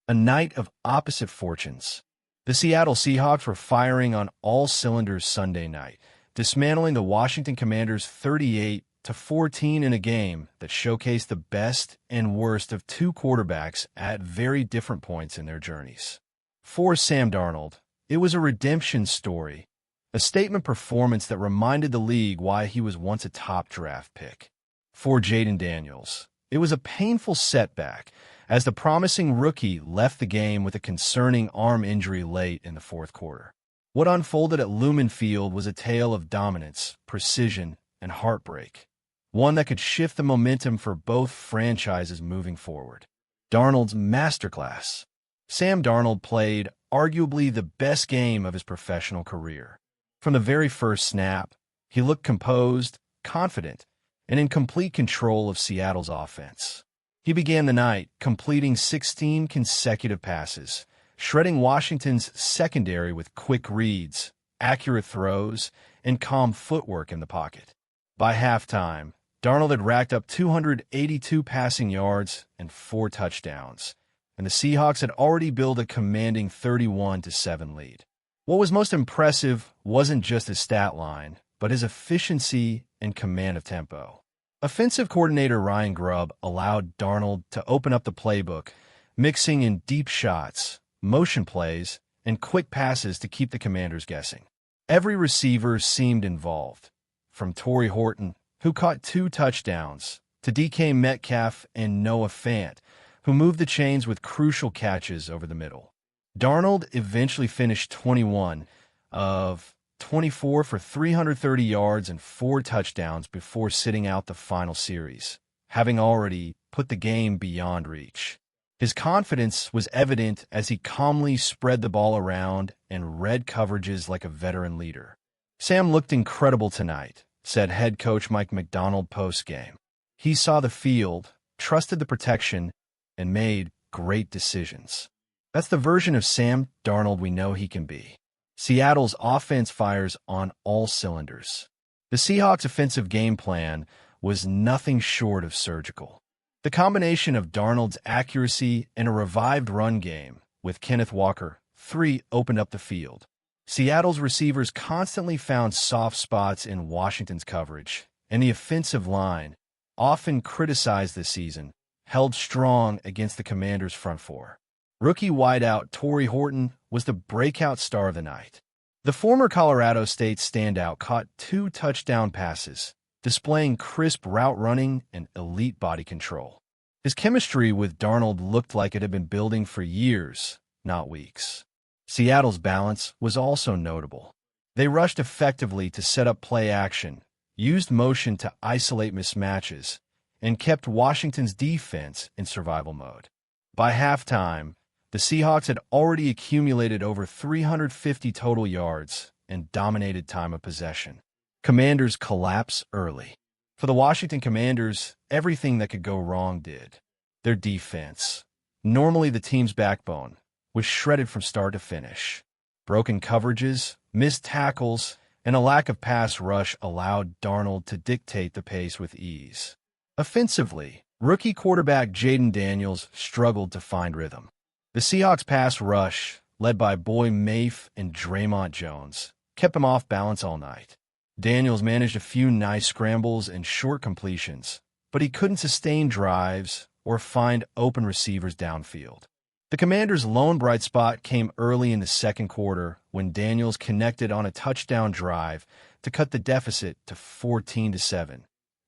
A night of opposite fortunes. The Seattle Seahawks were firing on all cylinders Sunday night, dismantling the Washington Commanders 38-14 in a game that showcased the best and worst of two quarterbacks at very different points in their journeys. For Sam Darnold, it was a redemption story, a statement performance that reminded the league why he was once a top draft pick. For Jayden Daniels, it was a painful setback as the promising rookie left the game with a concerning arm injury late in the fourth quarter. What unfolded at Lumen Field was a tale of dominance, precision, and heartbreak, one that could shift the momentum for both franchises moving forward. Darnold's masterclass. Sam Darnold played arguably the best game of his professional career. From the very first snap, he looked composed, confident, and in complete control of Seattle's offense. He began the night completing 16 consecutive passes, shredding Washington's secondary with quick reads, accurate throws, and calm footwork in the pocket. By halftime, Darnold had racked up 282 passing yards and 4 touchdowns, and the Seahawks had already built a commanding 31-7 lead. What was most impressive wasn't just his stat line, but his efficiency and command of tempo. Offensive coordinator Ryan Grubb allowed Darnold to open up the playbook, mixing in deep shots, motion plays, and quick passes to keep the Commanders guessing. Every receiver seemed involved, from Torrey Horton, who caught 2 touchdowns, to DK Metcalf and Noah Fant, who moved the chains with crucial catches over the middle. Darnold eventually finished 21 of 24 for 330 yards and 4 touchdowns before sitting out the final series, having already put the game beyond reach. His confidence was evident as he calmly spread the ball around and read coverages like a veteran leader. "Sam looked incredible tonight," said head coach Mike McDonald post-game. "He saw the field, trusted the protection, and made great decisions." That's the version of Sam Darnold we know he can be. Seattle's offense fires on all cylinders. The Seahawks' offensive game plan was nothing short of surgical. The combination of Darnold's accuracy and a revived run game, with Kenneth Walker, 3, opened up the field. Seattle's receivers constantly found soft spots in Washington's coverage, and the offensive line, often criticized this season, held strong against the Commanders' front four. Rookie wideout Torrey Horton was the breakout star of the night. The former Colorado State standout caught 2 touchdown passes, displaying crisp route running and elite body control. His chemistry with Darnold looked like it had been building for years, not weeks. Seattle's balance was also notable. They rushed effectively to set up play action, used motion to isolate mismatches, and kept Washington's defense in survival mode. By halftime, the Seahawks had already accumulated over 350 total yards and dominated time of possession. Commanders collapse early. For the Washington Commanders, everything that could go wrong did. Their defense, normally the team's backbone, was shredded from start to finish. Broken coverages, missed tackles, and a lack of pass rush allowed Darnold to dictate the pace with ease. Offensively, rookie quarterback Jayden Daniels struggled to find rhythm. The Seahawks' pass rush, led by Boy Mafe and Draymond Jones, kept him off balance all night. Daniels managed a few nice scrambles and short completions, but he couldn't sustain drives or find open receivers downfield. The Commanders' lone bright spot came early in the second quarter when Daniels connected on a touchdown drive to cut the deficit to 14-7.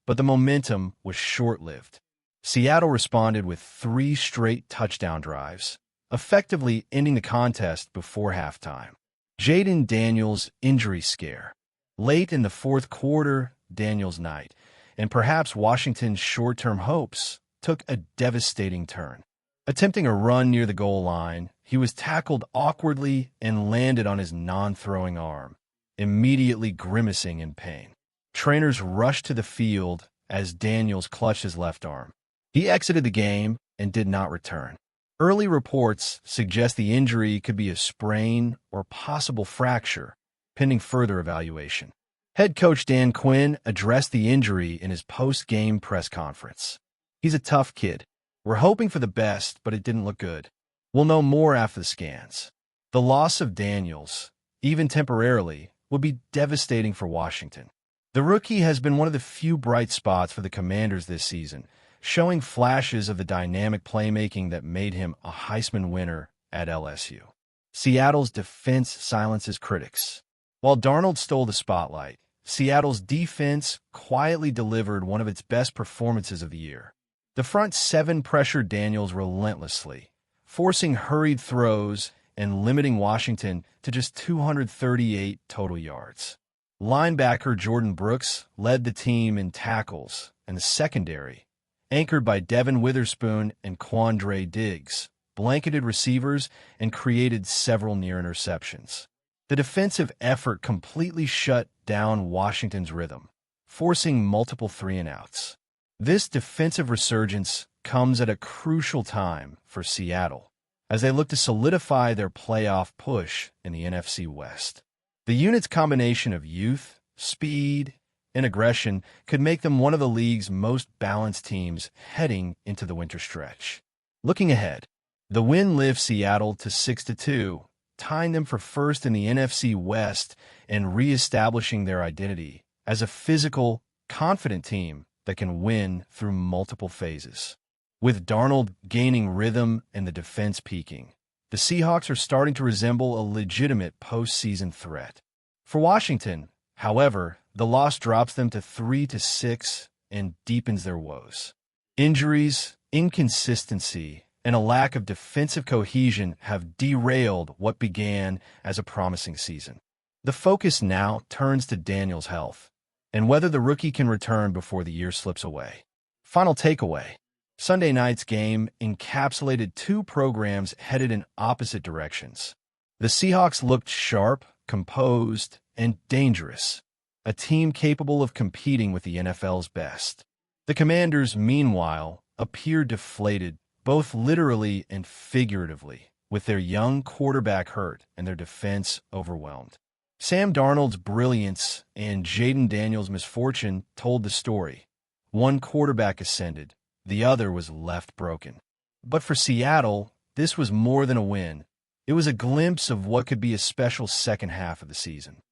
But the momentum was short-lived. Seattle responded with 3 straight touchdown drives, effectively ending the contest before halftime. Jayden Daniels' injury scare. Late in the fourth quarter, Daniels' night, and perhaps Washington's short-term hopes, took a devastating turn. Attempting a run near the goal line, he was tackled awkwardly and landed on his non-throwing arm, immediately grimacing in pain. Trainers rushed to the field as Daniels clutched his left arm. He exited the game and did not return. Early reports suggest the injury could be a sprain or possible fracture, pending further evaluation. Head coach Dan Quinn addressed the injury in his post-game press conference. "He's a tough kid. We're hoping for the best, but it didn't look good. We'll know more after the scans. The loss of Daniels, even temporarily, would be devastating for Washington. The rookie has been one of the few bright spots for the Commanders this season, showing flashes of the dynamic playmaking that made him a Heisman winner at LSU. Seattle's defense silences critics. While Darnold stole the spotlight, Seattle's defense quietly delivered one of its best performances of the year. The front seven pressured Daniels relentlessly, forcing hurried throws and limiting Washington to just 238 total yards. Linebacker Jordan Brooks led the team in tackles, and the secondary, anchored by Devin Witherspoon and Quandre Diggs, blanketed receivers and created several near interceptions. The defensive effort completely shut down Washington's rhythm, forcing multiple 3-and-outs. This defensive resurgence comes at a crucial time for Seattle, as they look to solidify their playoff push in the NFC West. The unit's combination of youth, speed, and aggression could make them one of the league's most balanced teams heading into the winter stretch. Looking ahead, the win lifts Seattle to 6-2, tying them for first in the NFC West and reestablishing their identity as a physical, confident team that can win through multiple phases. With Darnold gaining rhythm and the defense peaking, the Seahawks are starting to resemble a legitimate postseason threat. For Washington, however, the loss drops them to 3-6 and deepens their woes. Injuries, inconsistency, and a lack of defensive cohesion have derailed what began as a promising season. The focus now turns to Daniels' health and whether the rookie can return before the year slips away. Final takeaway. Sunday night's game encapsulated two programs headed in opposite directions. The Seahawks looked sharp, composed, and dangerous, a team capable of competing with the NFL's best. The Commanders, meanwhile, appeared deflated, both literally and figuratively, with their young quarterback hurt and their defense overwhelmed. Sam Darnold's brilliance and Jayden Daniels' misfortune told the story. One quarterback ascended, the other was left broken. But for Seattle, this was more than a win. It was a glimpse of what could be a special second half of the season.